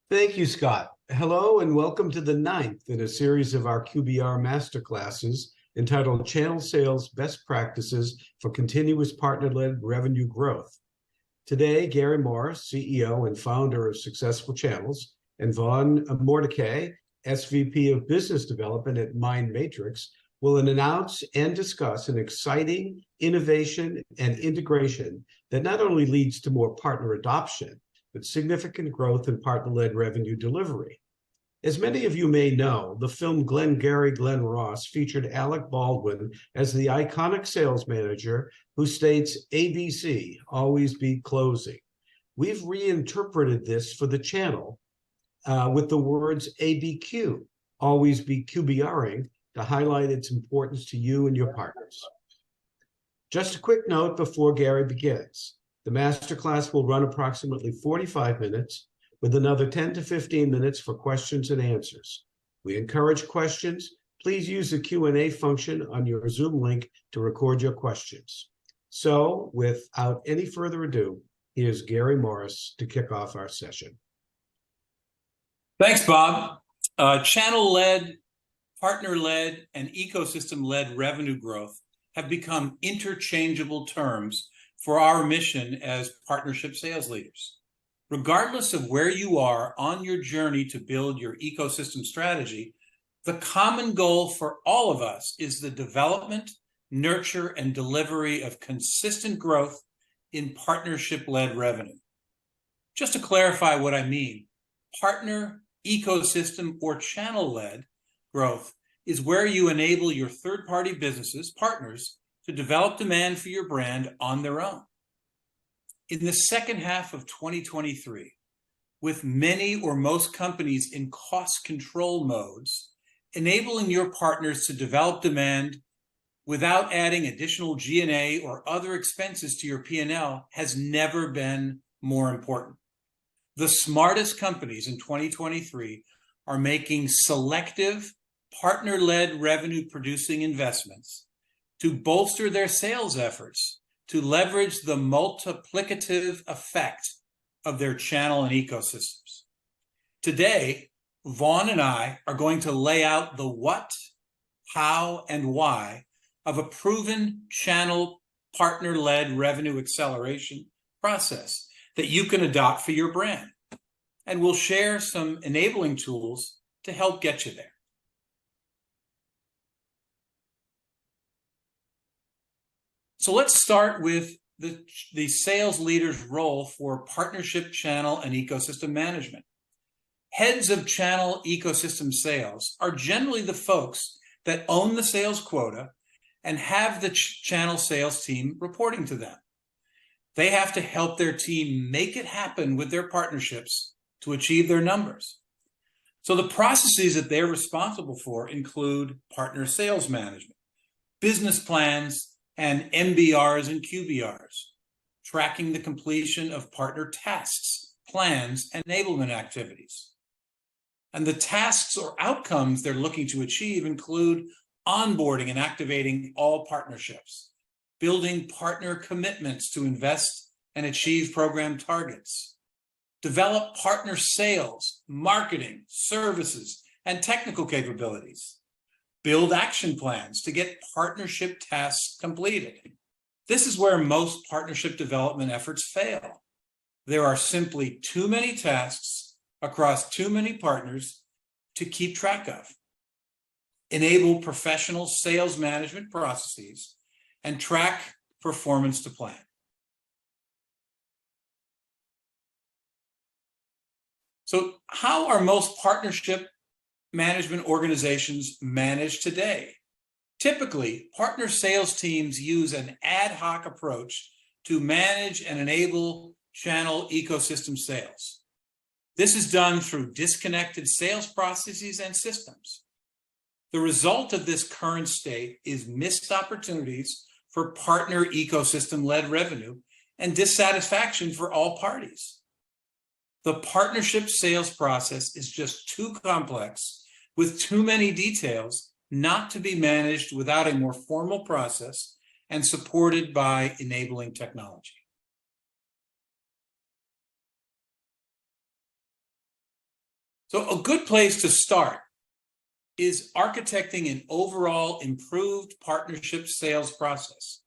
Thank you, Scott. Hello, and welcome to the ninth in a series of our QBR masterclasses entitled Channel Sales Best Practices for Continuous Partner-Led Revenue Growth. Today, Gary Morris, CEO and founder of Successful Channels, and Vaughn Mordecai, SVP of Business Development at MindMatrix, will announce and discuss an exciting innovation and integration that not only leads to more partner adoption, but significant growth in partner-led revenue delivery. As many of you may know, the film Glengarry Glen Ross featured Alec Baldwin as the iconic sales manager who states, ABC, always be closing. We've reinterpreted this for the channel with the words ABQ, always be QBRing, to highlight its importance to you and your partners. Just a quick note before Gary begins. The masterclass will run approximately 45 minutes with another 10 to 15 minutes for questions and answers. We encourage questions. Please use the Q&A function on your Zoom link to record your questions. So without any further ado, here's Gary Morris to kick off our session. Thanks, Bob. Channel-led, partner-led, and ecosystem-led revenue growth have become interchangeable terms for our mission as partnership sales leaders. Regardless of where you are on your journey to build your ecosystem strategy, the common goal for all of us is the development, nurture, and delivery of consistent growth in partnership-led revenue. Just to clarify what I mean, partner, ecosystem, or channel-led growth is where you enable your third-party businesses, partners, to develop demand for your brand on their own. In the second half of 2023, with many or most companies in cost control modes, enabling your partners to develop demand without adding additional G&A or other expenses to your P&L has never been more important. The smartest companies in 2023 are making selective partner-led revenue-producing investments to bolster their sales efforts, to leverage the multiplicative effect of their channel and ecosystems. Today, Vaughn and I are going to lay out the what, how, and why of a proven channel partner-led revenue acceleration process that you can adopt for your brand. And we'll share some enabling tools to help get you there. So let's start with the sales leader's role for partnership, channel, and ecosystem management. Heads of channel ecosystem sales are generally the folks that own the sales quota and have the channel sales team reporting to them. They have to help their team make it happen with their partnerships to achieve their numbers. So the processes that they're responsible for include partner sales management, business plans, and MBRs and QBRs, tracking the completion of partner tasks, plans, and enablement activities. And the tasks or outcomes they're looking to achieve include onboarding and activating all partnerships, building partner commitments to invest and achieve program targets, develop partner sales, marketing, services, and technical capabilities, build action plans to get partnership tasks completed. This is where most partnership development efforts fail. There are simply too many tasks across too many partners to keep track of. Enable professional sales management processes and track performance to plan. So how are most partnership management organizations managed today? Typically, partner sales teams use an ad hoc approach to manage and enable channel ecosystem sales. This is done through disconnected sales processes and systems. The result of this current state is missed opportunities for partner ecosystem-led revenue and dissatisfaction for all parties. The partnership sales process is just too complex with too many details not to be managed without a more formal process and supported by enabling technology. So a good place to start is architecting an overall improved partnership sales process.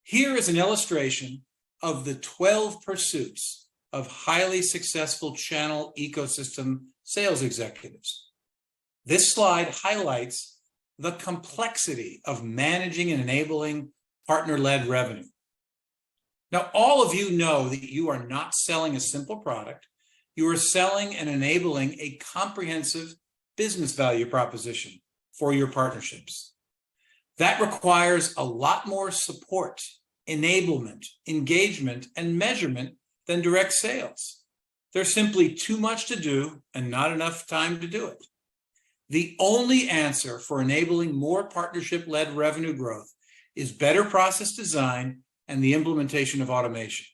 Here is an illustration of the 12 pursuits of highly successful channel ecosystem sales executives. This slide highlights the complexity of managing and enabling partner-led revenue. Now, all of you know that you are not selling a simple product. You are selling and enabling a comprehensive business value proposition for your partnerships. That requires a lot more support, enablement, engagement, and measurement than direct sales. There's simply too much to do and not enough time to do it. The only answer for enabling more partnership-led revenue growth is better process design and the implementation of automation.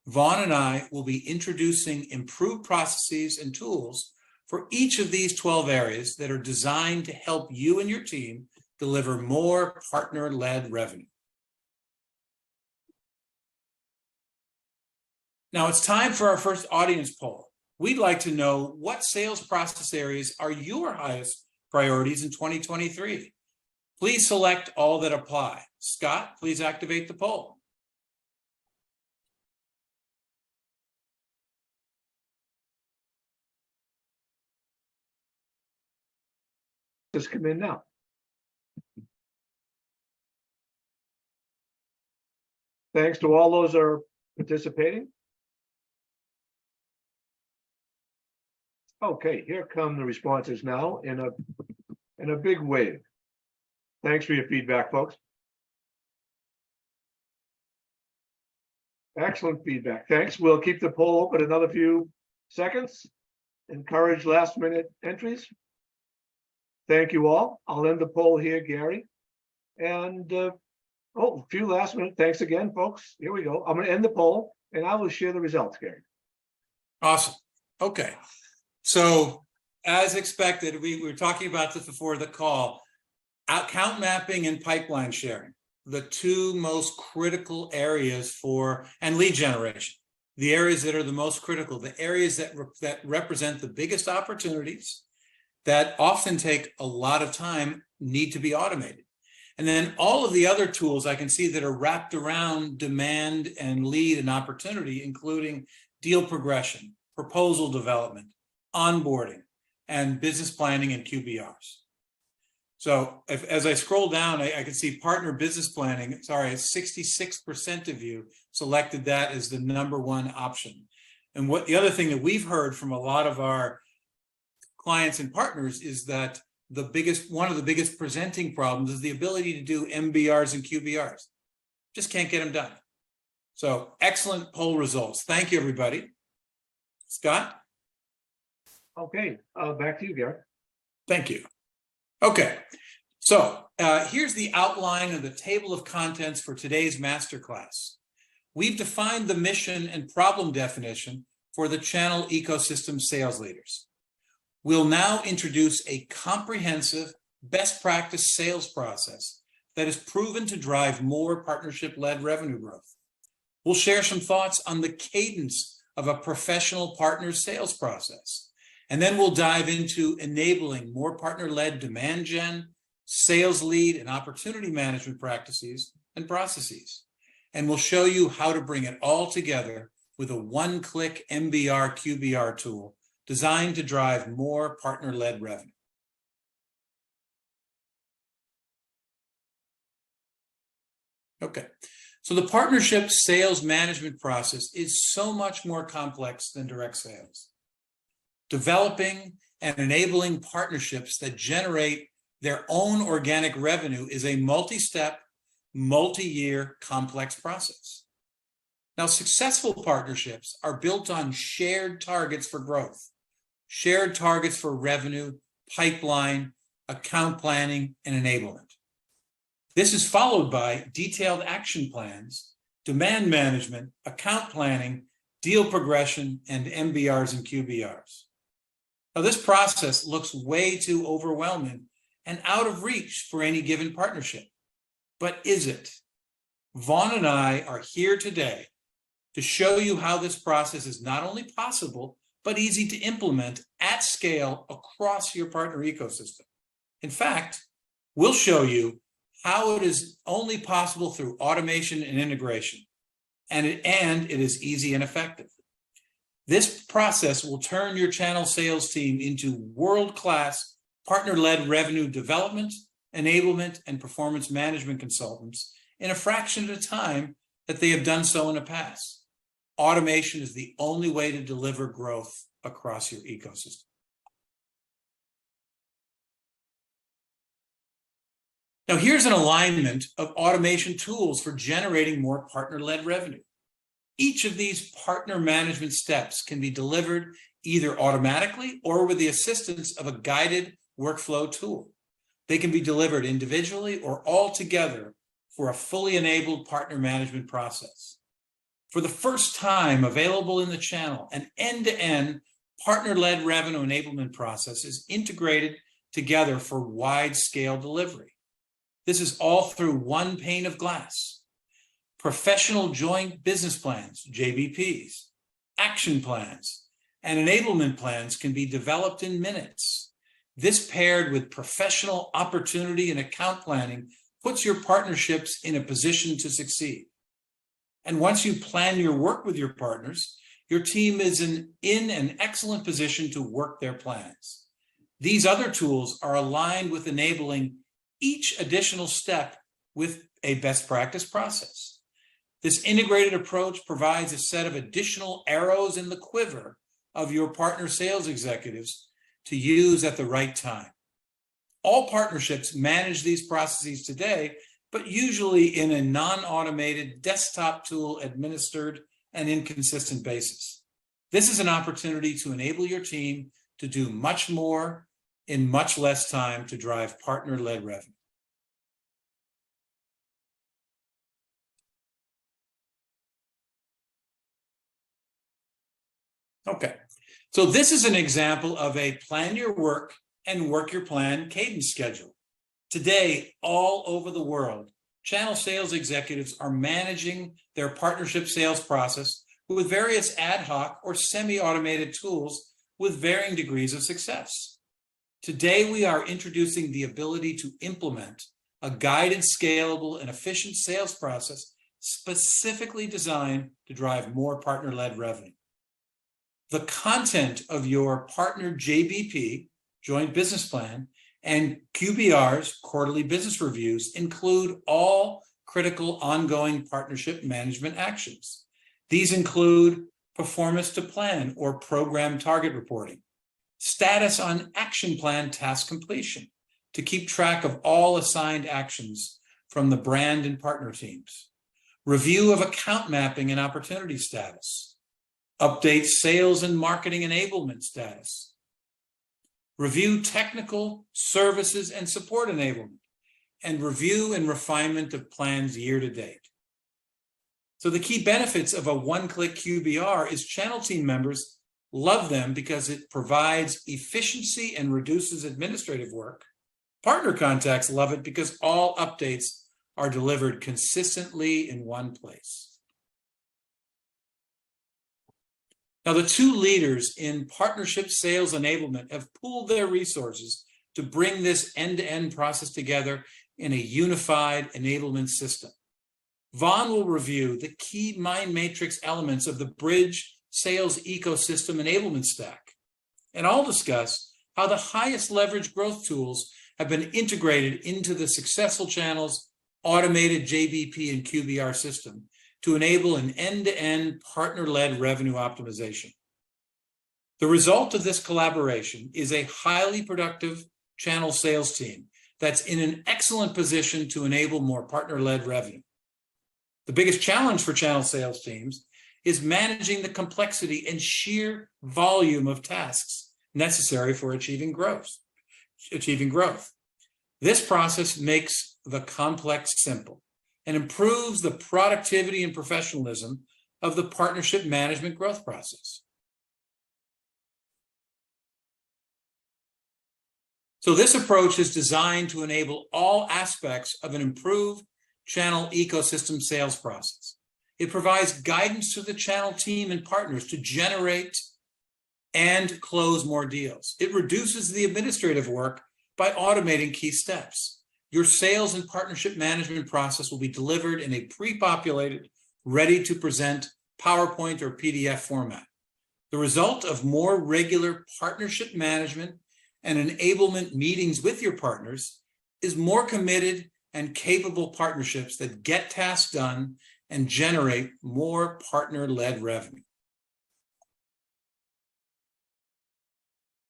Vaughn and I will be introducing improved processes and tools for each of these 12 areas that are designed to help you and your team deliver more partner-led revenue. Now it's time for our first audience poll. We'd like to know what sales process areas are your highest priorities in 2023. Please select all that apply. Scott, please activate the poll. Just come in now. Thanks to all those that are participating. Okay, here come the responses now in a big wave. Thanks for your feedback, folks. Excellent feedback. Thanks. We'll keep the poll open another few seconds. Encourage last minute entries. Thank you all. I'll end the poll here, Gary. And a few last minute. Thanks again, folks. Here we go. I'm going to end the poll and I will share the results, Gary. Awesome. Okay. So as expected, we were talking about this before the call. Account mapping and pipeline sharing, the two most critical areas and lead generation, the areas that are the most critical, the areas that represent the biggest opportunities that often take a lot of time, need to be automated. And then all of the other tools I can see that are wrapped around demand and lead and opportunity, including deal progression, proposal development, onboarding, and business planning and QBRs. So as I scroll down, I can see partner business planning. Sorry, 66% of you selected that as the #1 option. And what the other thing that we've heard from a lot of our clients and partners is that one of the biggest presenting problems is the ability to do MBRs and QBRs. Just can't get them done. So excellent poll results. Thank you, everybody. Scott? Okay, back to you, Gary. Thank you. Okay, so here's the outline of the table of contents for today's masterclass. We've defined the mission and problem definition for the channel ecosystem sales leaders. We'll now introduce a comprehensive best practice sales process that is proven to drive more partnership-led revenue growth. We'll share some thoughts on the cadence of a professional partner sales process. And then we'll dive into enabling more partner-led demand gen, sales lead, and opportunity management practices and processes. And we'll show you how to bring it all together with a one-click MBR QBR tool designed to drive more partner-led revenue. Okay, so the partnership sales management process is so much more complex than direct sales. Developing and enabling partnerships that generate their own organic revenue is a multi-step, multi-year complex process. Now, successful partnerships are built on shared targets for growth, shared targets for revenue, pipeline, account planning, and enablement. This is followed by detailed action plans, demand management, account planning, deal progression, and MBRs and QBRs. Now, this process looks way too overwhelming and out of reach for any given partnership. But is it? Vaughn and I are here today to show you how this process is not only possible, but easy to implement at scale across your partner ecosystem. In fact, we'll show you how it is only possible through automation and integration, and it is easy and effective. This process will turn your channel sales team into world-class partner-led revenue development, enablement, and performance management consultants in a fraction of the time that they have done so in the past. Automation is the only way to deliver growth across your ecosystem. Now, here's an alignment of automation tools for generating more partner-led revenue. Each of these partner management steps can be delivered either automatically or with the assistance of a guided workflow tool. They can be delivered individually or all together for a fully enabled partner management process. For the first time available in the channel, an end-to-end partner-led revenue enablement process is integrated together for wide-scale delivery. This is all through one pane of glass. Professional joint business plans, JBPs, action plans, and enablement plans can be developed in minutes. This, paired with professional opportunity and account planning, puts your partnerships in a position to succeed. And once you plan your work with your partners, your team is in an excellent position to work their plans. These other tools are aligned with enabling each additional step with a best practice process. This integrated approach provides a set of additional arrows in the quiver of your partner sales executives to use at the right time. All partnerships manage these processes today, but usually in a non-automated desktop tool administered and inconsistent basis. This is an opportunity to enable your team to do much more in much less time to drive partner-led revenue. Okay, so this is an example of a plan your work and work your plan cadence schedule. Today, all over the world, channel sales executives are managing their partnership sales process with various ad hoc or semi-automated tools with varying degrees of success. Today, we are introducing the ability to implement a guided, scalable, and efficient sales process specifically designed to drive more partner-led revenue. The content of your partner JBP, joint business plan, and QBRs, quarterly business reviews, include all critical ongoing partnership management actions. These include performance to plan or program target reporting, status on action plan task completion to keep track of all assigned actions from the brand and partner teams, review of account mapping and opportunity status, update sales and marketing enablement status, review technical services and support enablement, and review and refinement of plans year to date. So the key benefits of a one-click QBR is channel team members love them because it provides efficiency and reduces administrative work. Partner contacts love it because all updates are delivered consistently in one place. Now, the two leaders in partnership sales enablement have pooled their resources to bring this end-to-end process together in a unified enablement system. Vaughn will review the key MindMatrix elements of the Bridge sales ecosystem enablement stack, and I'll discuss how the highest leverage growth tools have been integrated into the successful channel's automated JBP and QBR system to enable an end-to-end partner-led revenue optimization. The result of this collaboration is a highly productive channel sales team that's in an excellent position to enable more partner-led revenue. The biggest challenge for channel sales teams is managing the complexity and sheer volume of tasks necessary for achieving growth. This process makes the complex simple and improves the productivity and professionalism of the partnership management growth process. So this approach is designed to enable all aspects of an improved channel ecosystem sales process. It provides guidance to the channel team and partners to generate and close more deals. It reduces the administrative work by automating key steps. Your sales and partnership management process will be delivered in a pre-populated, ready-to-present PowerPoint or PDF format. The result of more regular partnership management and enablement meetings with your partners is more committed and capable partnerships that get tasks done and generate more partner-led revenue.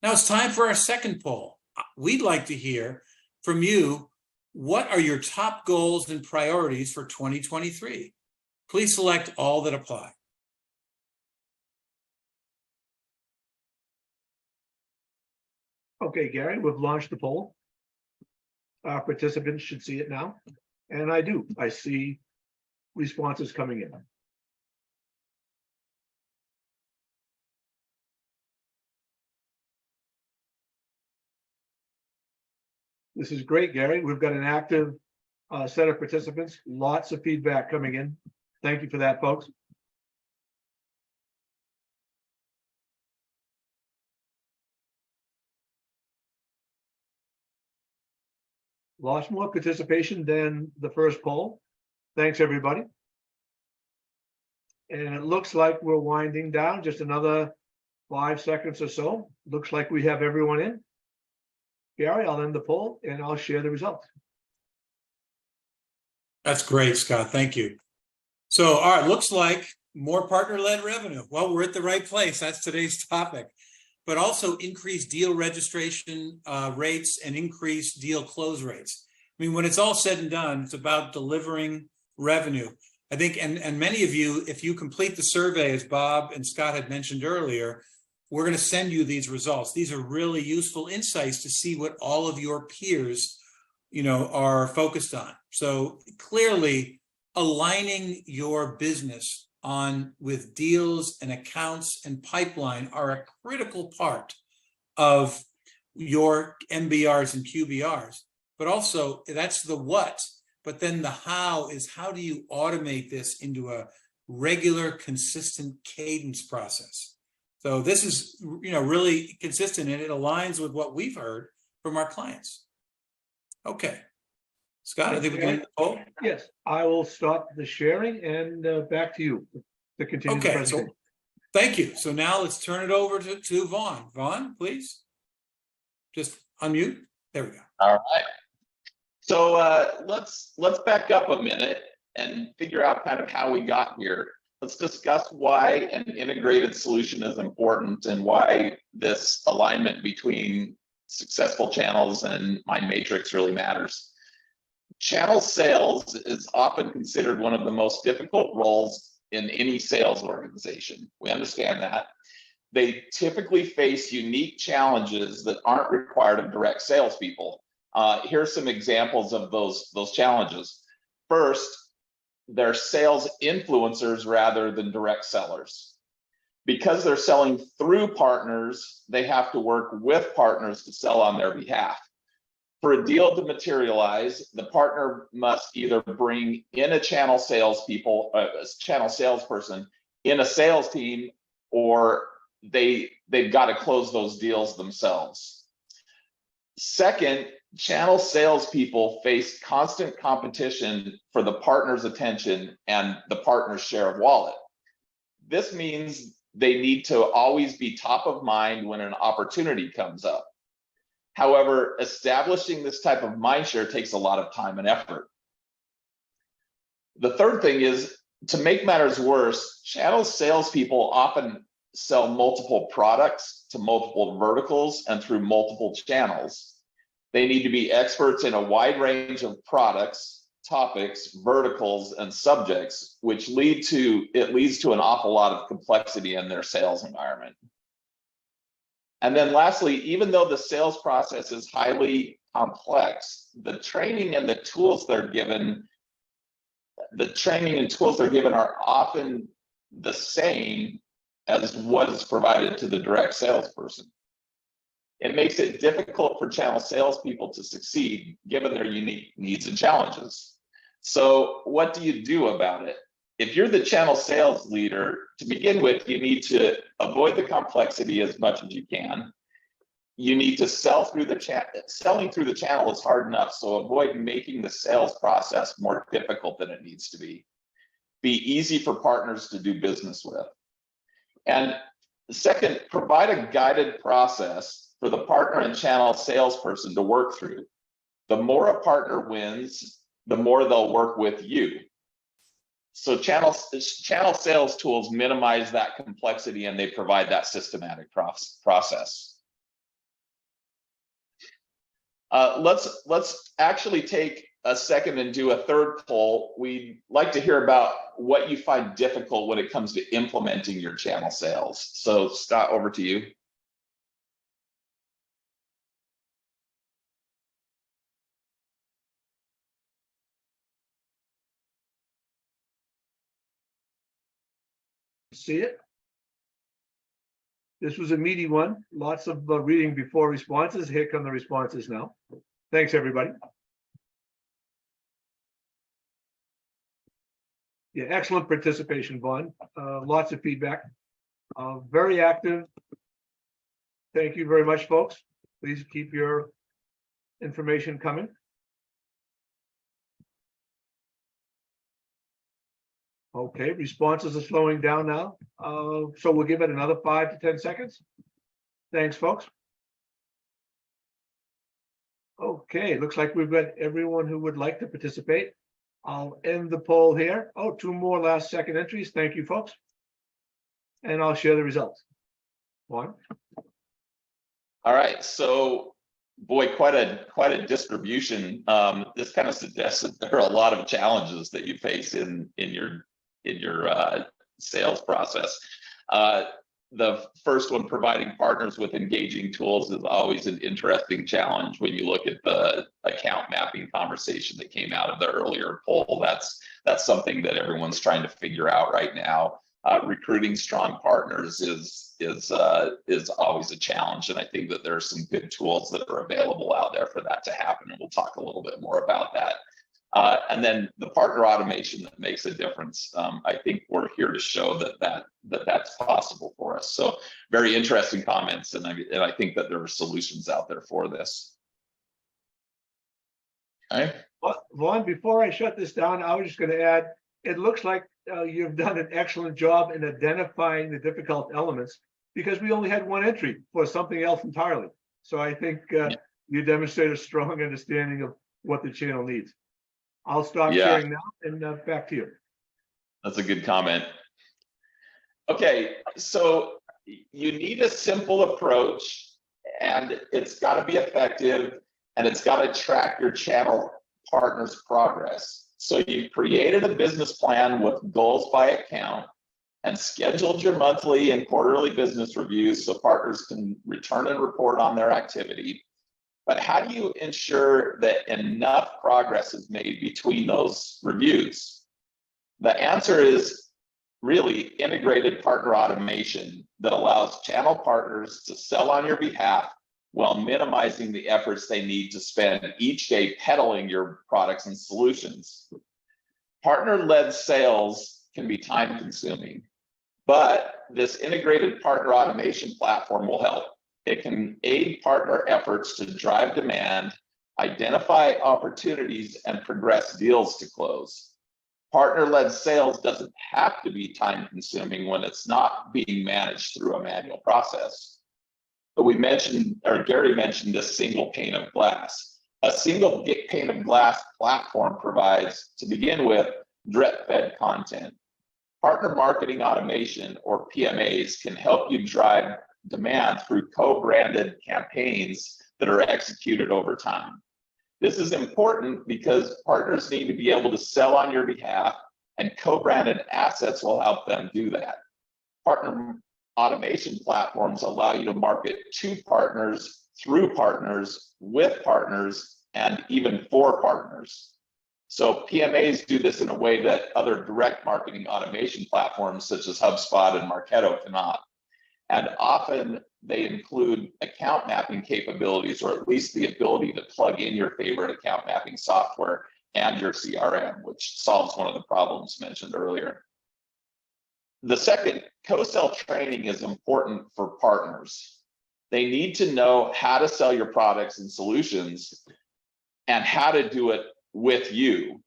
Now it's time for our second poll. We'd like to hear from you. What are your top goals and priorities for 2023? Please select all that apply. Okay, Gary, we've launched the poll. Our participants should see it now. And I do. I see responses coming in. This is great, Gary. We've got an active set of participants, lots of feedback coming in. Thank you for that, folks. Lots more participation than the first poll. Thanks, everybody. And it looks like we're winding down, just another 5 seconds or so. Looks like we have everyone in. Gary, I'll end the poll and I'll share the results. That's great, Scott. Thank you. So, all right, looks like more partner-led revenue. Well, we're at the right place. That's today's topic. But also increased deal registration rates and increased deal close rates. I mean, when it's all said and done, it's about delivering revenue. I think, and many of you, if you complete the survey, as Bob and Scott had mentioned earlier, we're going to send you these results. These are really useful insights to see what all of your peers, are focused on. So clearly, aligning your business with deals and accounts and pipeline are a critical part of your MBRs and QBRs. But also, that's the what. But then the how is, how do you automate this into a regular, consistent cadence process? So this is, really consistent, and it aligns with what we've heard from our clients. Okay. Scott, I think we can. Oh, yes, I will stop the sharing and back to you to continue the presentation. So thank you. So now let's turn it over to Vaughn. Vaughn, please. Just unmute. There we go. All right. So let's back up a minute and figure out kind of how we got here. Let's discuss why an integrated solution is important and why this alignment between successful channels and MindMatrix really matters. Channel sales is often considered one of the most difficult roles in any sales organization. We understand that. They typically face unique challenges that aren't required of direct salespeople. Here's some examples of those challenges. First, they're sales influencers rather than direct sellers. Because they're selling through partners, they have to work with partners to sell on their behalf. For a deal to materialize, the partner must either bring in a channel salesperson in a sales team, or they've got to close those deals themselves. Second, channel salespeople face constant competition for the partner's attention and the partner's share of wallet. This means they need to always be top of mind when an opportunity comes up. However, establishing this type of mindshare takes a lot of time and effort. The third thing is, to make matters worse, channel salespeople often sell multiple products to multiple verticals and through multiple channels. They need to be experts in a wide range of products, topics, verticals, and subjects, which leads to an awful lot of complexity in their sales environment. And then lastly, even though the sales process is highly complex, the training and tools they're given are often the same as what is provided to the direct salesperson. It makes it difficult for channel salespeople to succeed given their unique needs and challenges. So what do you do about it? if you're the channel sales leader, to begin with, you need to avoid the complexity as much as you can. You need to sell through the channel. Selling through the channel is hard enough, so avoid making the sales process more difficult than it needs to be. Be easy for partners to do business with. And second, provide a guided process for the partner and channel salesperson to work through. The more a partner wins, the more they'll work with you. So channel sales tools minimize that complexity, and they provide that systematic process. Let's actually take a second and do a third poll. We'd like to hear about what you find difficult when it comes to implementing your channel sales. So Scott, over to you. See it? This was a meaty one. Lots of reading before responses. Here come the responses now. Thanks, everybody. Yeah, excellent participation, Vaughn. Lots of feedback. Very active. Thank you very much, folks. Please keep your information coming. Okay, responses are slowing down now. So we'll give it another 5 to 10 seconds. Thanks, folks. Okay, looks like we've got everyone who would like to participate. I'll end the poll here. Oh, 2 more last second entries. Thank you, folks. And I'll share the results. Vaughn? All right, so boy, quite a distribution. This kind of suggests that there are a lot of challenges that you face in your sales process. The first one, providing partners with engaging tools, is always an interesting challenge. When you look at the account mapping conversation that came out of the earlier poll, that's something that everyone's trying to figure out right now. Recruiting strong partners is always a challenge, and I think that there are some good tools that are available out there for that to happen, and we'll talk a little bit more about that. And then the partner automation that makes a difference. I think we're here to show that's possible for us. So very interesting comments, and I think that there are solutions out there for this. Okay. Well, Vaughn, before I shut this down, I was just going to add, it looks like you've done an excellent job in identifying the difficult elements, because we only had one entry for something else entirely. So I think you demonstrate a strong understanding of what the channel needs. I'll stop sharing now, and back to you. That's a good comment. Okay, so you need a simple approach, and it's got to be effective, and it's got to track your channel partners' progress. So you created a business plan with goals by account and scheduled your monthly and quarterly business reviews so partners can return and report on their activity. But how do you ensure that enough progress is made between those reviews? The answer is really integrated partner automation that allows channel partners to sell on your behalf while minimizing the efforts they need to spend each day peddling your products and solutions. Partner-led sales can be time-consuming, but this integrated partner automation platform will help. It can aid partner efforts to drive demand, identify opportunities, and progress deals to close. Partner-led sales doesn't have to be time-consuming when it's not being managed through a manual process. But Gary mentioned a single pane of glass. A single pane of glass platform provides, to begin with, drip-fed content. Partner marketing automation, or PMAs, can help you drive demand through co-branded campaigns that are executed over time. This is important because partners need to be able to sell on your behalf, and co-branded assets will help them do that. Partner automation platforms allow you to market to partners, through partners, with partners, and even for partners. So PMAs do this in a way that other direct marketing automation platforms such as HubSpot and Marketo cannot. And often they include account mapping capabilities, or at least the ability to plug in your favorite account mapping software and your CRM, which solves one of the problems mentioned earlier. The second, co-sell training is important for partners. They need to know how to sell your products and solutions and how to do it with you.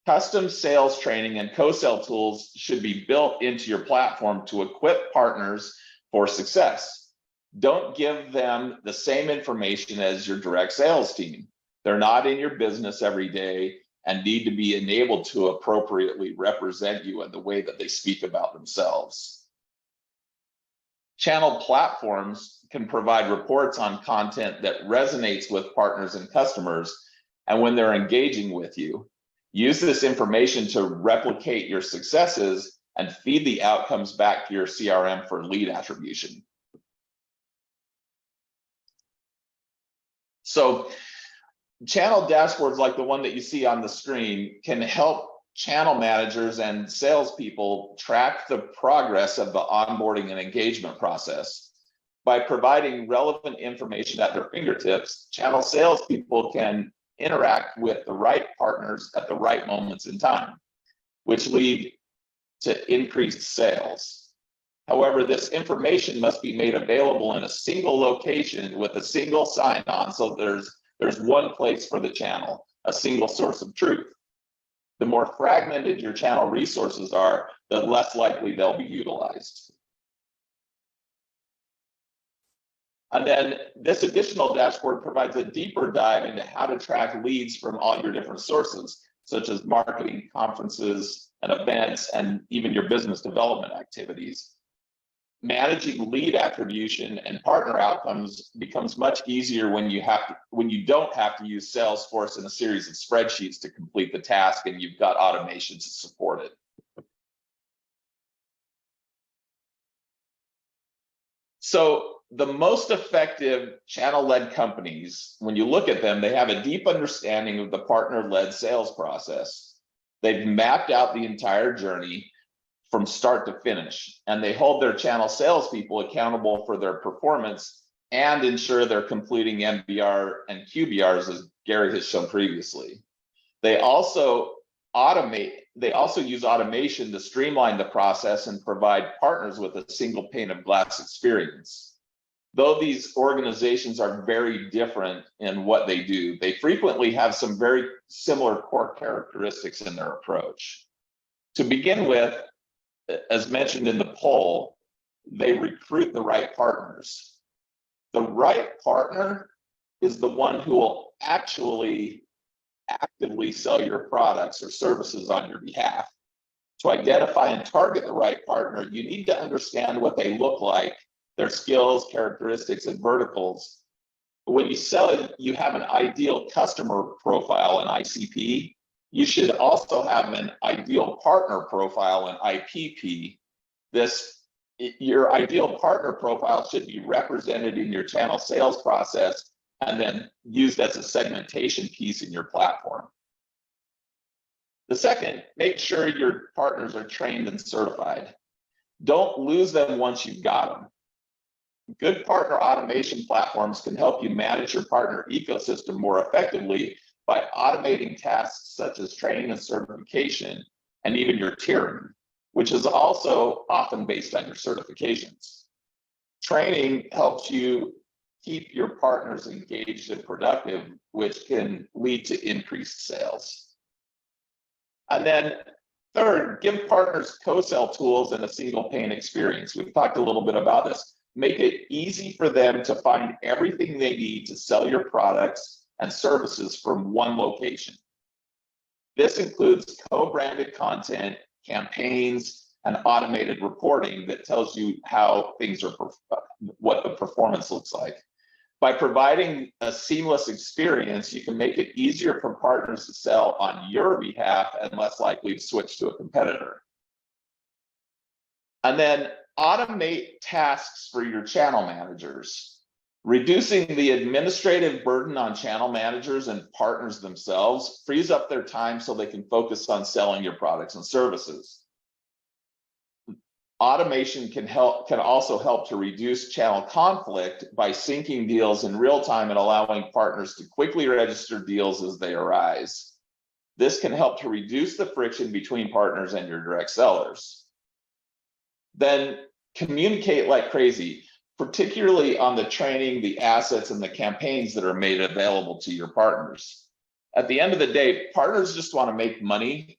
Custom sales training and co-sell tools should be built into your platform to equip partners for success. Don't give them the same information as your direct sales team. They're not in your business every day and need to be enabled to appropriately represent you in the way that they speak about themselves. Channel platforms can provide reports on content that resonates with partners and customers, and when they're engaging with you, use this information to replicate your successes and feed the outcomes back to your CRM for lead attribution. So channel dashboards like the one that you see on the screen can help channel managers and salespeople track the progress of the onboarding and engagement process. By providing relevant information at their fingertips, channel salespeople can interact with the right partners at the right moments in time, which lead to increased sales. However, this information must be made available in a single location with a single sign-on, so there's one place for the channel, a single source of truth. The more fragmented your channel resources are, the less likely they'll be utilized. And then this additional dashboard provides a deeper dive into how to track leads from all your different sources, such as marketing, conferences, and events, and even your business development activities. Managing lead attribution and partner outcomes becomes much easier when you don't have to use Salesforce in a series of spreadsheets to complete the task, and you've got automation to support it. So the most effective channel-led companies, when you look at them, they have a deep understanding of the partner-led sales process. They've mapped out the entire journey from start to finish, and they hold their channel salespeople accountable for their performance and ensure they're completing MBR and QBRs, as Gary has shown previously. They also use automation to streamline the process and provide partners with a single pane of glass experience. Though these organizations are very different in what they do, they frequently have some very similar core characteristics in their approach. To begin with, as mentioned in the poll, they recruit the right partners. The right partner is the one who will actually actively sell your products or services on your behalf. To identify and target the right partner, you need to understand what they look like, their skills, characteristics, and verticals. When you sell it, you have an ideal customer profile, an ICP. You should also have an ideal partner profile, an IPP. Your ideal partner profile should be represented in your channel sales process and then used as a segmentation piece in your platform. The second, make sure your partners are trained and certified. Don't lose them once you've got them. Good partner automation platforms can help you manage your partner ecosystem more effectively by automating tasks such as training and certification, and even your tiering, which is also often based on your certifications. Training helps you keep your partners engaged and productive, which can lead to increased sales. And then third, give partners co-sell tools and a single pane experience. We've talked a little bit about this. Make it easy for them to find everything they need to sell your products and services from one location. This includes co-branded content, campaigns, and automated reporting that tells you how things are, what the performance looks like. By providing a seamless experience, you can make it easier for partners to sell on your behalf and less likely to switch to a competitor. And then automate tasks for your channel managers. Reducing the administrative burden on channel managers and partners themselves frees up their time so they can focus on selling your products and services. Automation can also help to reduce channel conflict by syncing deals in real time and allowing partners to quickly register deals as they arise. This can help to reduce the friction between partners and your direct sellers. Then communicate like crazy, particularly on the training, the assets, and the campaigns that are made available to your partners. At the end of the day, partners just want to make money.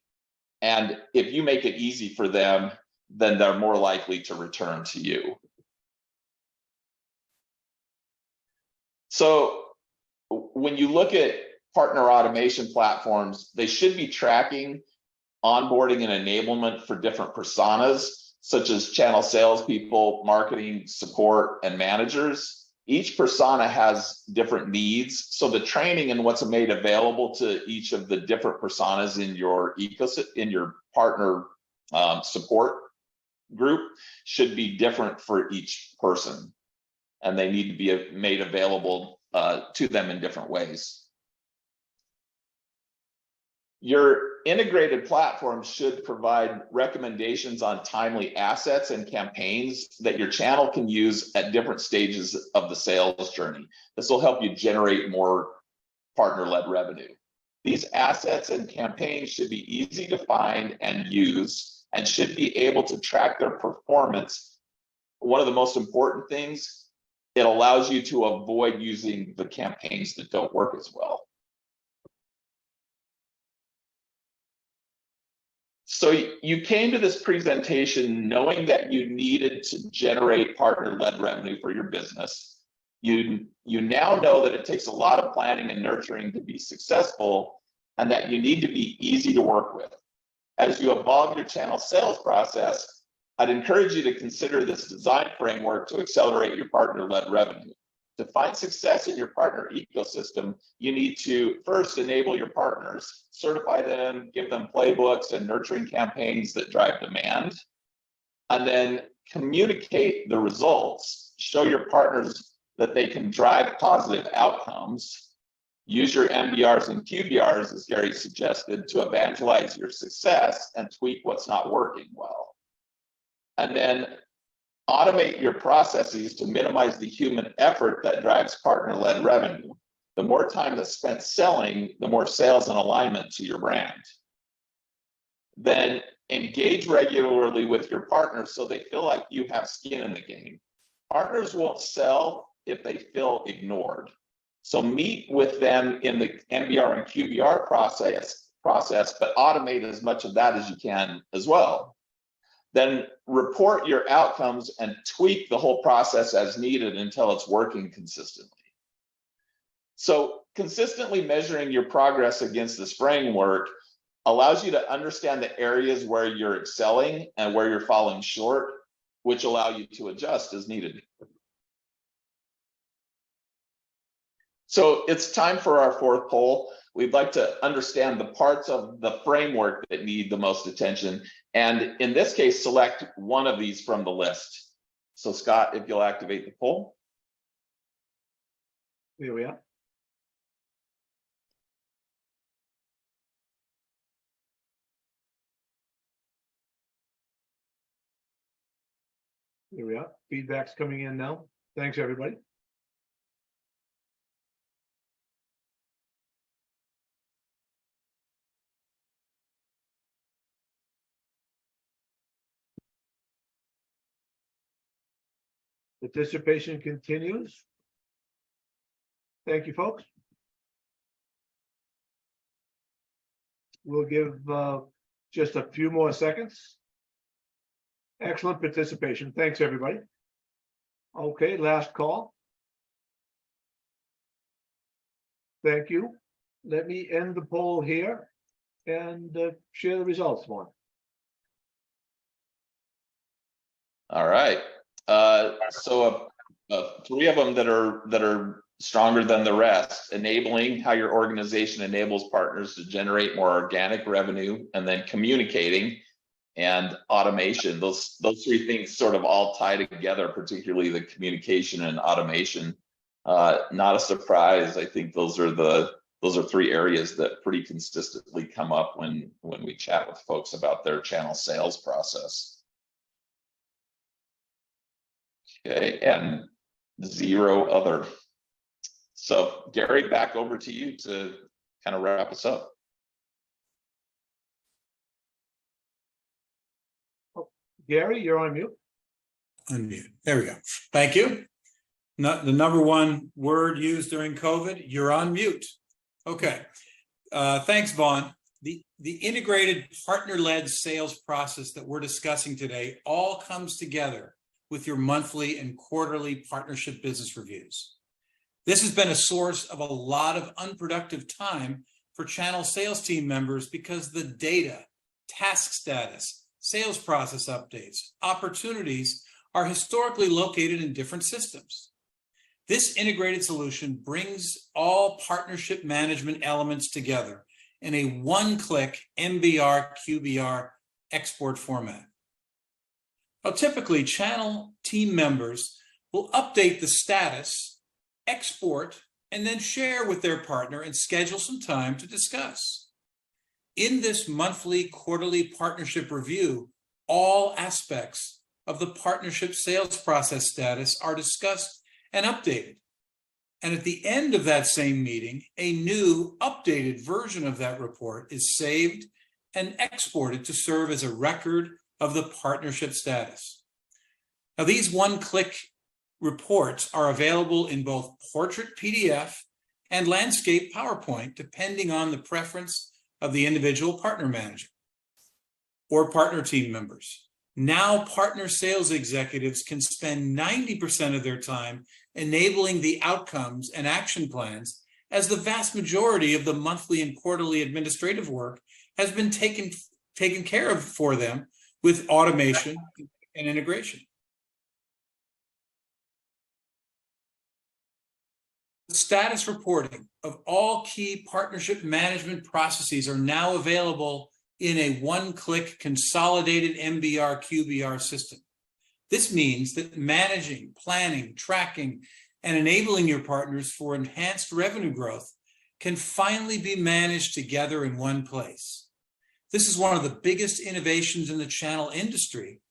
And if you make it easy for them, then they're more likely to return to you. So when you look at partner automation platforms, they should be tracking onboarding and enablement for different personas, such as channel salespeople, marketing, support, and managers. Each persona has different needs. So the training and what's made available to each of the different personas in your ecosystem, in your partner support group, should be different for each person. And they need to be made available to them in different ways. Your integrated platform should provide recommendations on timely assets and campaigns that your channel can use at different stages of the sales journey. This will help you generate more partner-led revenue. These assets and campaigns should be easy to find and use, and should be able to track their performance. One of the most important things, it allows you to avoid using the campaigns that don't work as well. So you came to this presentation knowing that you needed to generate partner-led revenue for your business. You now know that it takes a lot of planning and nurturing to be successful, and that you need to be easy to work with. As you evolve your channel sales process, I'd encourage you to consider this design framework to accelerate your partner-led revenue. To find success in your partner ecosystem, you need to first enable your partners, certify them, give them playbooks and nurturing campaigns that drive demand, and then communicate the results. Show your partners that they can drive positive outcomes. Use your MBRs and QBRs, as Gary suggested, to evangelize your success and tweak what's not working well. And then automate your processes to minimize the human effort that drives partner-led revenue. The more time that's spent selling, the more sales and alignment to your brand. Then engage regularly with your partners so they feel like you have skin in the game. Partners won't sell if they feel ignored. So meet with them in the MBR and QBR process, but automate as much of that as you can as well. Then report your outcomes and tweak the whole process as needed until it's working consistently. So consistently measuring your progress against this framework allows you to understand the areas where you're excelling and where you're falling short, which allow you to adjust as needed. So it's time for our fourth poll. We'd like to understand the parts of the framework that need the most attention. And in this case, select one of these from the list. So Scott, if you'll activate the poll. Here we are. Here we are. Feedback's coming in now. Thanks, everybody. Participation continues. Thank you, folks. We'll give just a few more seconds. Excellent participation. Thanks, everybody. Okay, last call. Thank you. Let me end the poll here and share the results, Vaughn. All right. So three of them that are stronger than the rest: enabling, how your organization enables partners to generate more organic revenue, and then communicating and automation. Those three things sort of all tie together, particularly the communication and automation. Not a surprise. I think those are three areas that pretty consistently come up when we chat with folks about their channel sales process. Okay, and zero other. So Gary, back over to you to kind of wrap us up. Gary, you're on mute. Unmute. There we go. Thank you. The number one word used during COVID, you're on mute. Okay. Thanks, Vaughn. The integrated partner-led sales process that we're discussing today all comes together with your monthly and quarterly partnership business reviews. This has been a source of a lot of unproductive time for channel sales team members because the data, task status, sales process updates, opportunities are historically located in different systems. This integrated solution brings all partnership management elements together in a one-click MBR QBR export format. Now, typically, channel team members will update the status, export, and then share with their partner and schedule some time to discuss. In this monthly, quarterly partnership review, all aspects of the partnership sales process status are discussed and updated. And at the end of that same meeting, a new updated version of that report is saved and exported to serve as a record of the partnership status. Now, these one-click reports are available in both portrait PDF and landscape PowerPoint, depending on the preference of the individual partner manager or partner team members. Now, partner sales executives can spend 90% of their time enabling the outcomes and action plans, as the vast majority of the monthly and quarterly administrative work has been taken care of for them with automation and integration. The status reporting of all key partnership management processes are now available in a one-click consolidated MBR QBR system. This means that managing, planning, tracking, and enabling your partners for enhanced revenue growth can finally be managed together in one place. This is one of the biggest innovations in the channel industry,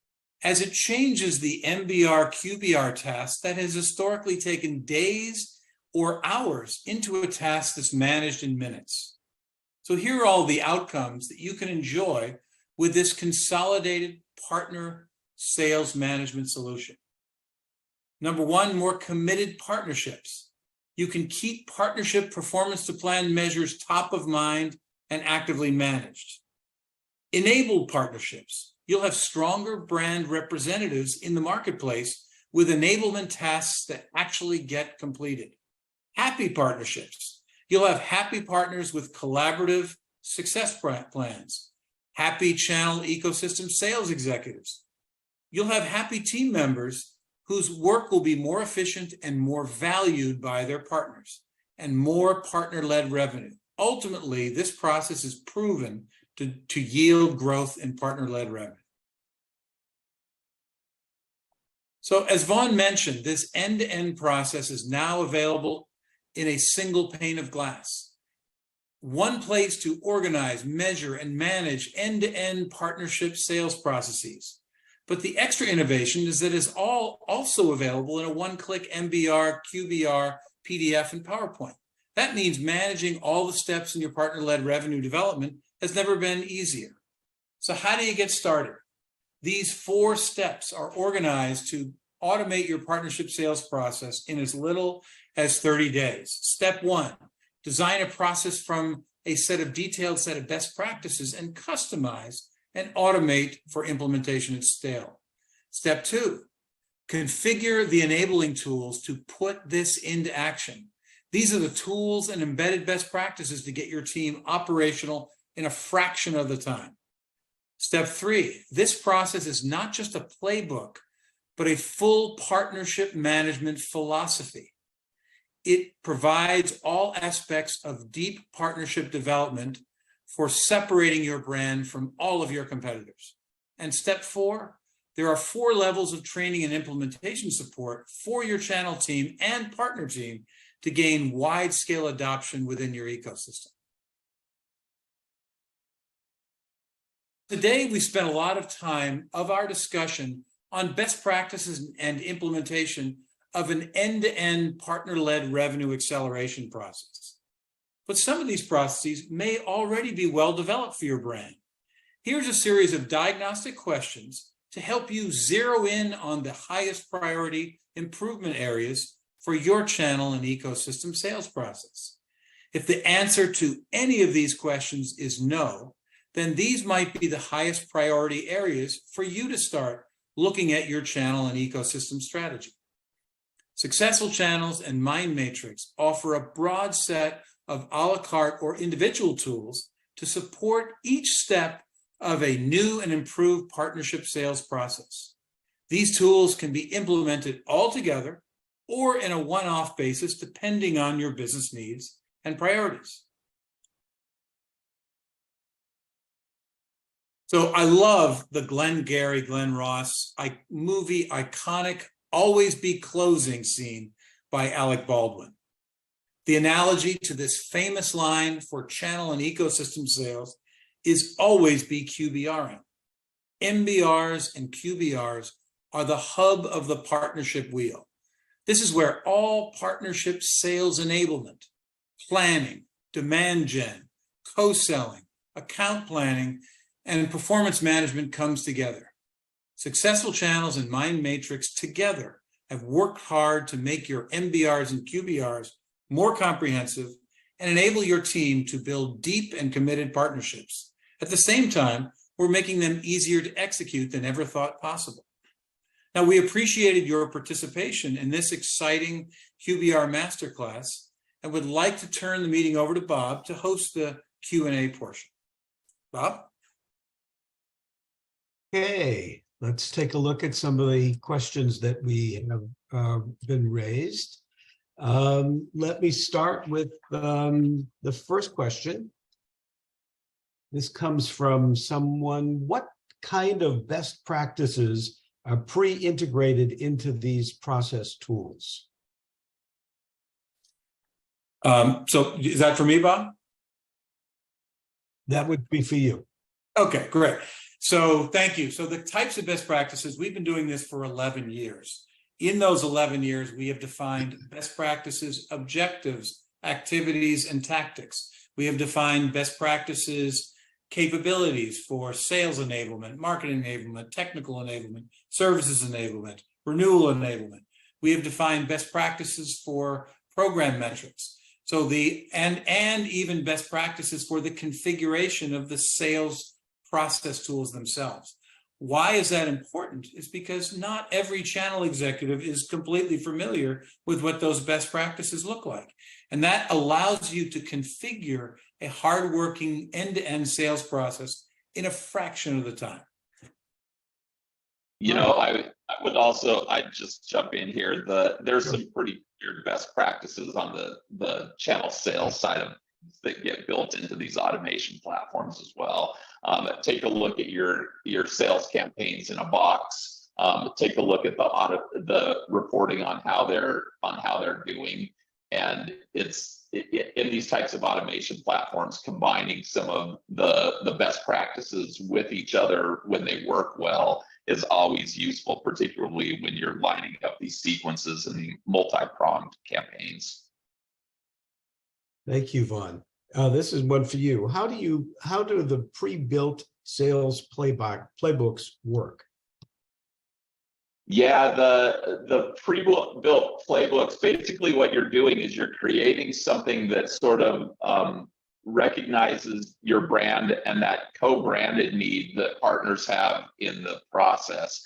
as it changes the MBR QBR task that has historically taken days or hours into a task that's managed in minutes. So here are all the outcomes that you can enjoy with this consolidated partner sales management solution. Number one, more committed partnerships. You can keep partnership performance to plan measures top of mind and actively managed. Enabled partnerships. You'll have stronger brand representatives in the marketplace with enablement tasks that actually get completed. Happy partnerships. You'll have happy partners with collaborative success plans. Happy channel ecosystem sales executives. You'll have happy team members whose work will be more efficient and more valued by their partners, and more partner-led revenue. Ultimately, this process is proven to yield growth in partner-led revenue. So as Vaughn mentioned, this end-to-end process is now available in a single pane of glass. One place to organize, measure, and manage end-to-end partnership sales processes. But the extra innovation is that it's all also available in a one-click MBR, QBR, PDF, and PowerPoint. That means managing all the steps in your partner-led revenue development has never been easier. So how do you get started? These 4 steps are organized to automate your partnership sales process in as little as 30 days. Step 1, design a process from a detailed set of best practices and customize and automate for implementation at scale. Step 2, configure the enabling tools to put this into action. These are the tools and embedded best practices to get your team operational in a fraction of the time. Step 3, this process is not just a playbook, but a full partnership management philosophy. It provides all aspects of deep partnership development for separating your brand from all of your competitors. And step 4, there are 4 levels of training and implementation support for your channel team and partner team to gain wide-scale adoption within your ecosystem. Today, we spent a lot of time of our discussion on best practices and implementation of an end-to-end partner-led revenue acceleration process. But some of these processes may already be well developed for your brand. Here's a series of diagnostic questions to help you zero in on the highest priority improvement areas for your channel and ecosystem sales process. If the answer to any of these questions is no, then these might be the highest priority areas for you to start looking at your channel and ecosystem strategy. Successful Channels and MindMatrix offer a broad set of a la carte or individual tools to support each step of a new and improved partnership sales process. These tools can be implemented all together or in a one-off basis, depending on your business needs and priorities. So I love the Glenn Ross movie iconic Always Be Closing scene by Alec Baldwin. The analogy to this famous line for channel and ecosystem sales is always be QBRing. MBRs and QBRs are the hub of the partnership wheel. This is where all partnership sales enablement, planning, demand gen, co-selling, account planning, and performance management comes together. Successful Channels and MindMatrix together have worked hard to make your MBRs and QBRs more comprehensive and enable your team to build deep and committed partnerships. At the same time, we're making them easier to execute than ever thought possible. Now, we appreciated your participation in this exciting QBR Masterclass and would like to turn the meeting over to Bob to host the Q&A portion. Bob? Okay, let's take a look at some of the questions that we have been raised. Let me start with the first question. This comes from someone. What kind of best practices are pre-integrated into these process tools? So is that for me, Bob? That would be for you. Okay, great. So thank you. So the types of best practices, we've been doing this for 11 years. In those 11 years, we have defined best practices, objectives, activities, and tactics. We have defined best practices, capabilities for sales enablement, marketing enablement, technical enablement, services enablement, renewal enablement. We have defined best practices for program metrics. So and even best practices for the configuration of the sales process tools themselves. Why is that important? It's because not every channel executive is completely familiar with what those best practices look like. And that allows you to configure a hardworking end-to-end sales process in a fraction of the time. You know, I'd just jump in here. There's some pretty weird best practices on the channel sales side of that get built into these automation platforms as well. Take a look at your sales campaigns in a box. Take a look at the reporting on how they're doing, and it's in these types of automation platforms, combining some of the best practices with each other when they work well is always useful, particularly when you're lining up these sequences and multi-pronged campaigns. Thank you, Vaughn. This is one for you. How do the pre-built sales playbooks work? Yeah, the pre-built playbooks, basically what you're doing is you're creating something that sort of recognizes your brand and that co-branded need that partners have in the process.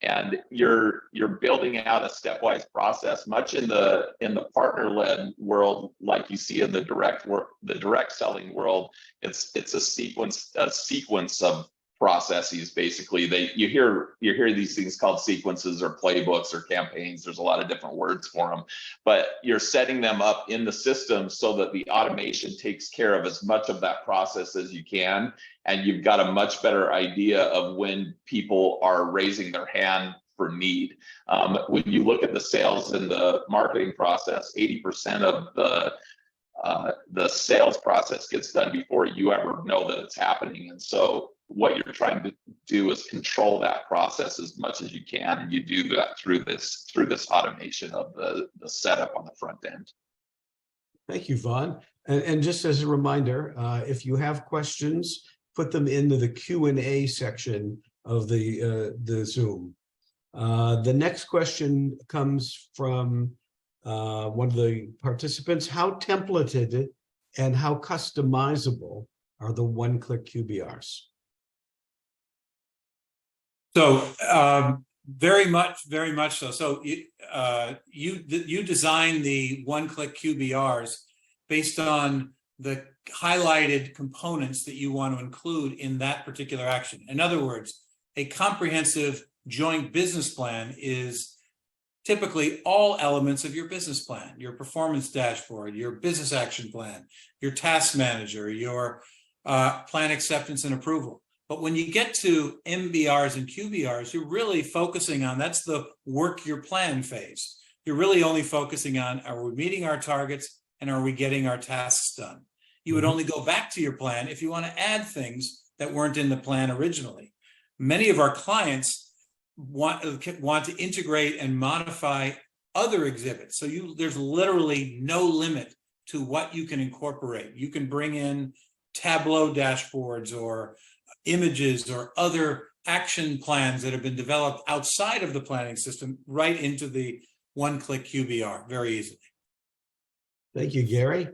And you're building out a stepwise process, much in the partner-led world, like you see in the direct selling world. It's a sequence of processes. Basically, you hear these things called sequences or playbooks or campaigns. There's a lot of different words for them, but you're setting them up in the system so that the automation takes care of as much of that process as you can, and you've got a much better idea of when people are raising their hand for need. When you look at the sales and the marketing process, 80% of the sales process gets done before you ever know that it's happening. And so what you're trying to do is control that process as much as you can, and you do that through this automation of the setup on the front end. Thank you, Vaughn. And just as a reminder, if you have questions, put them into the Q&A section of the Zoom. The next question comes from one of the participants. How templated and how customizable are the one-click QBRs? So very much so. So you design the one-click QBRs based on the highlighted components that you want to include in that particular action. In other words, a comprehensive joint business plan is typically all elements of your business plan, your performance dashboard, your business action plan, your task manager, your plan acceptance and approval. But when you get to MBRs and QBRs, you're really focusing on, that's the work your plan phase. You're really only focusing on, are we meeting our targets and are we getting our tasks done? You would only go back to your plan if you want to add things that weren't in the plan originally. Many of our clients want to integrate and modify other exhibits. So there's literally no limit to what you can incorporate. You can bring in Tableau dashboards or images or other action plans that have been developed outside of the planning system right into the one-click QBR very easily. Thank you, Gary.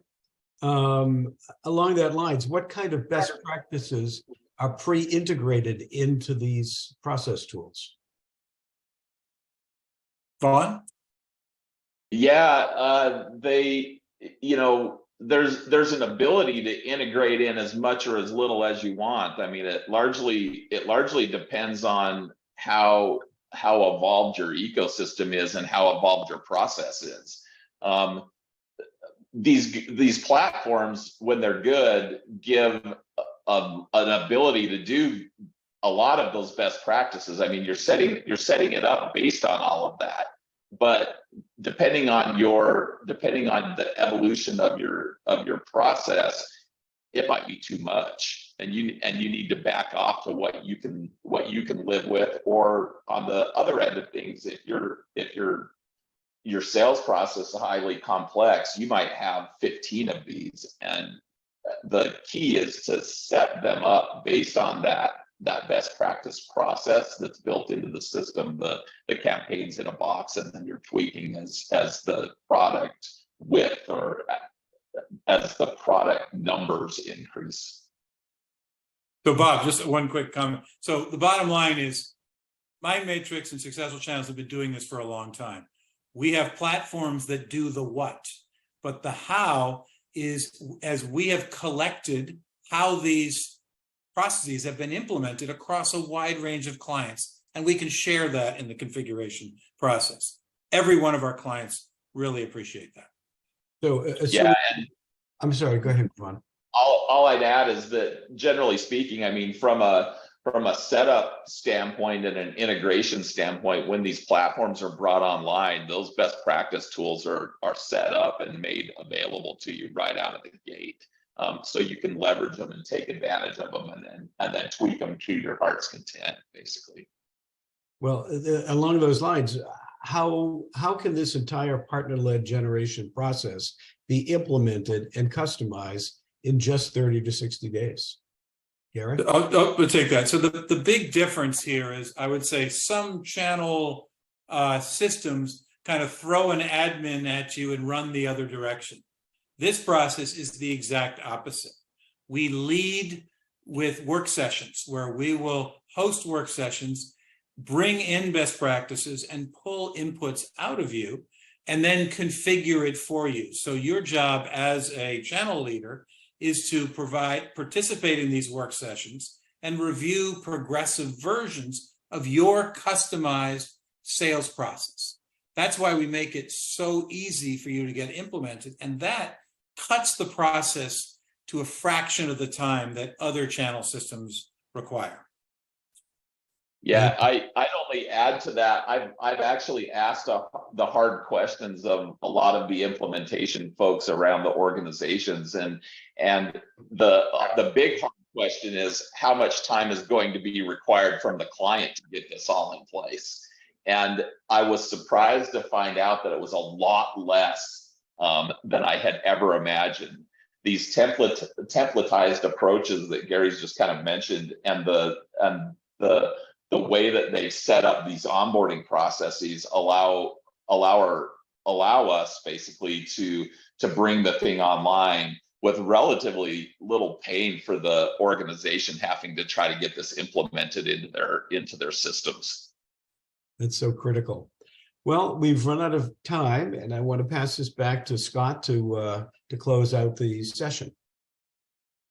Along that lines, what kind of best practices are pre-integrated into these process tools? Vaughn? Yeah, there's an ability to integrate in as much or as little as you want. I mean, it largely depends on how evolved your ecosystem is and how evolved your process is. These platforms, when they're good, give an ability to do a lot of those best practices. I mean, you're setting it up based on all of that, but depending on the evolution of your process, it might be too much, and you need to back off to what you can live with. Or on the other end of things, if your sales process is highly complex, you might have 15 of these, and the key is to set them up based on that best practice process that's built into the system, the campaigns in a box, and then you're tweaking as the product width or as the product numbers increase. So Bob, just one quick comment. So the bottom line is MindMatrix and Successful Channels have been doing this for a long time. We have platforms that do the what, but the how is as we have collected how these processes have been implemented across a wide range of clients, and we can share that in the configuration process. Every one of our clients really appreciate that. So, I'm sorry, go ahead, Vaughn. All I'd add is that, generally speaking, I mean, from a setup standpoint and an integration standpoint, when these platforms are brought online, those best practice tools are set up and made available to you right out of the gate. So you can leverage them and take advantage of them, and then tweak them to your heart's content, basically. Well, along those lines, how can this entire partner-led generation process be implemented and customized in just 30 to 60 days? Gary? I'll take that. So the big difference here is, I would say, some channel systems kind of throw an admin at you and run the other direction. This process is the exact opposite. We lead with work sessions where we will host work sessions, bring in best practices, and pull inputs out of you, and then configure it for you. So your job as a channel leader is to participate in these work sessions and review progressive versions of your customized sales process. That's why we make it so easy for you to get implemented, and that cuts the process to a fraction of the time that other channel systems require. Yeah, I'd only add to that. I've actually asked the hard questions of a lot of the implementation folks around the organizations, and the big hard question is, how much time is going to be required from the client to get this all in place? And I was surprised to find out that it was a lot less than I had ever imagined. These templatized approaches that Gary's just kind of mentioned, and the the way that they set up these onboarding processes allow us basically to bring the thing online with relatively little pain for the organization having to try to get this implemented into their systems. That's so critical. Well, we've run out of time, and I want to pass this back to Scott to close out the session.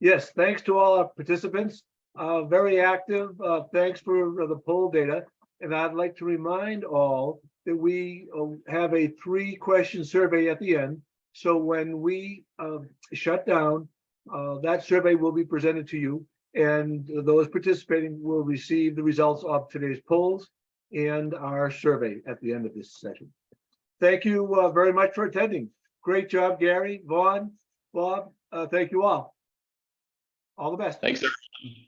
Yes, thanks to all our participants. Very active. Thanks for the poll data. And I'd like to remind all that we have a 3-question survey at the end. So when we shut down, that survey will be presented to you, and those participating will receive the results of today's polls and our survey at the end of this session. Thank you very much for attending. Great job, Gary, Vaughn, Bob. Thank you all. All the best. Thanks, everyone.